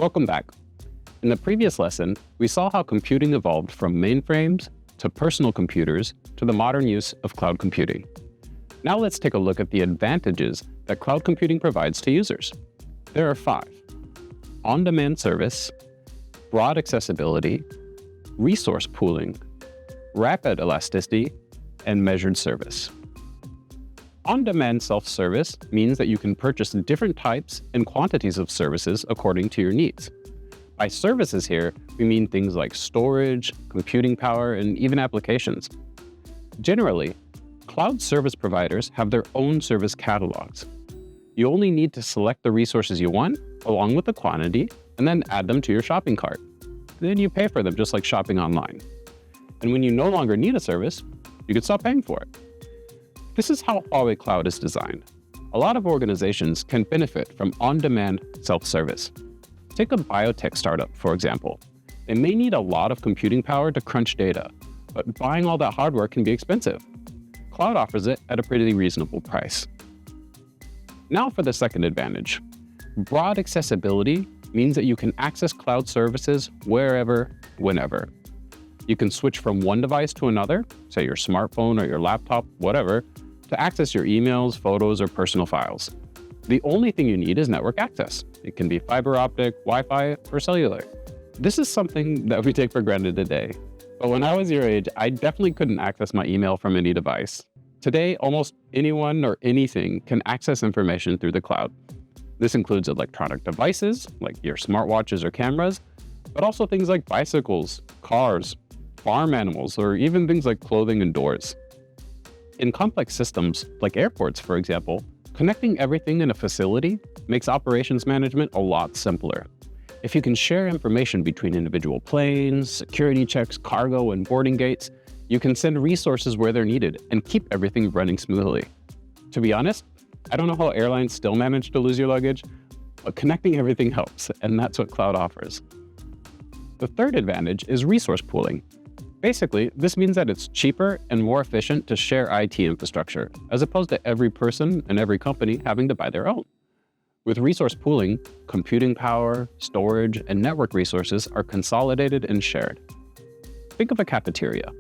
Welcome back. In the previous lesson, we saw how computing evolved from mainframes to personal computers to the modern use of cloud computing. Now let's take a look at the advantages that cloud computing provides to users. There are 5: on-demand service, broad accessibility, resource pooling, rapid elasticity, and measured service. On-demand self-service means that you can purchase different types and quantities of services according to your needs. By services here, we mean things like storage, computing power, and even applications. Generally, cloud service providers have their own service catalogs. You only need to select the resources you want, along with the quantity, and then add them to your shopping cart. Then you pay for them just like shopping online. And when you no longer need a service, you can stop paying for it. This is how HUAWEI Cloud is designed. A lot of organizations can benefit from on-demand self-service. Take a biotech startup, for example. They may need a lot of computing power to crunch data, but buying all that hardware can be expensive. Cloud offers it at a pretty reasonable price. Now for the second advantage. Broad accessibility means that you can access cloud services wherever, whenever. You can switch from one device to another, say your smartphone or your laptop, whatever, to access your emails, photos, or personal files. The only thing you need is network access. It can be fiber optic, Wi-Fi, or cellular. This is something that we take for granted today. But when I was your age, I definitely couldn't access my email from any device. Today, almost anyone or anything can access information through the cloud. This includes electronic devices, like your smartwatches or cameras, but also things like bicycles, cars, farm animals, or even things like clothing and doors. In complex systems, like airports, for example, connecting everything in a facility makes operations management a lot simpler. If you can share information between individual planes, security checks, cargo, and boarding gates, you can send resources where they're needed and keep everything running smoothly. To be honest, I don't know how airlines still manage to lose your luggage, but connecting everything helps, and that's what cloud offers. The third advantage is resource pooling. Basically, this means that it's cheaper and more efficient to share IT infrastructure, as opposed to every person and every company having to buy their own. With resource pooling, computing power, storage, and network resources are consolidated and shared. Think of a cafeteria.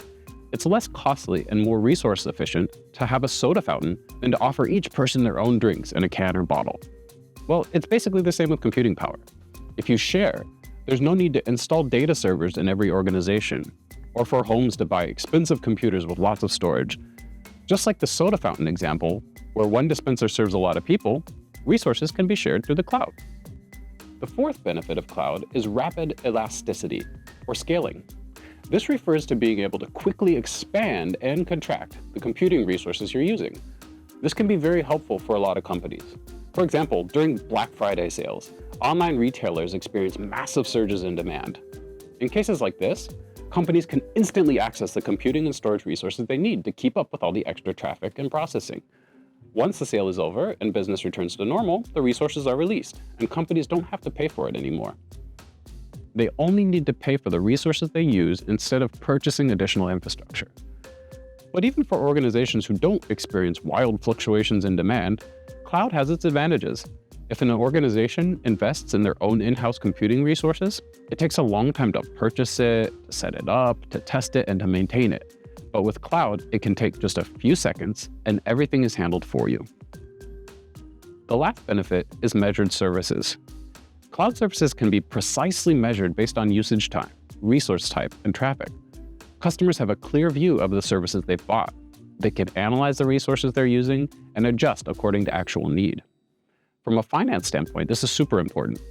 It's less costly and more resource efficient to have a soda fountain than to offer each person their own drinks in a can or bottle. Well, it's basically the same with computing power. If you share, there's no need to install data servers in every organization, or for homes to buy expensive computers with lots of storage. Just like the soda fountain example, where one dispenser serves a lot of people, resources can be shared through the cloud. The fourth benefit of cloud is rapid elasticity, or scaling. This refers to being able to quickly expand and contract the computing resources you're using. This can be very helpful for a lot of companies. For example, during Black Friday sales, online retailers experience massive surges in demand. In cases like this, companies can instantly access the computing and storage resources they need to keep up with all the extra traffic and processing. Once the sale is over and business returns to normal, the resources are released, and companies don't have to pay for it anymore. They only need to pay for the resources they use instead of purchasing additional infrastructure. But even for organizations who don't experience wild fluctuations in demand, cloud has its advantages. If an organization invests in their own in-house computing resources, it takes a long time to purchase it, to set it up, to test it, and to maintain it. But with cloud, it can take just a few seconds, and everything is handled for you. The last benefit is measured services. Cloud services can be precisely measured based on usage time, resource type, and traffic. Customers have a clear view of the services they've bought. They can analyze the resources they're using and adjust according to actual need. From a finance standpoint, this is super important.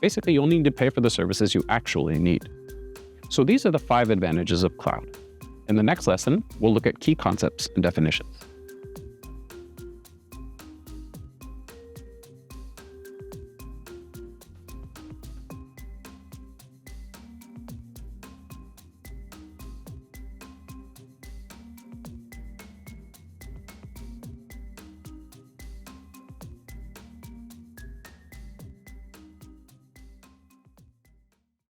Basically, you'll need to pay for the services you actually need. So these are the 5 advantages of cloud. In the next lesson, we'll look at key concepts and definitions.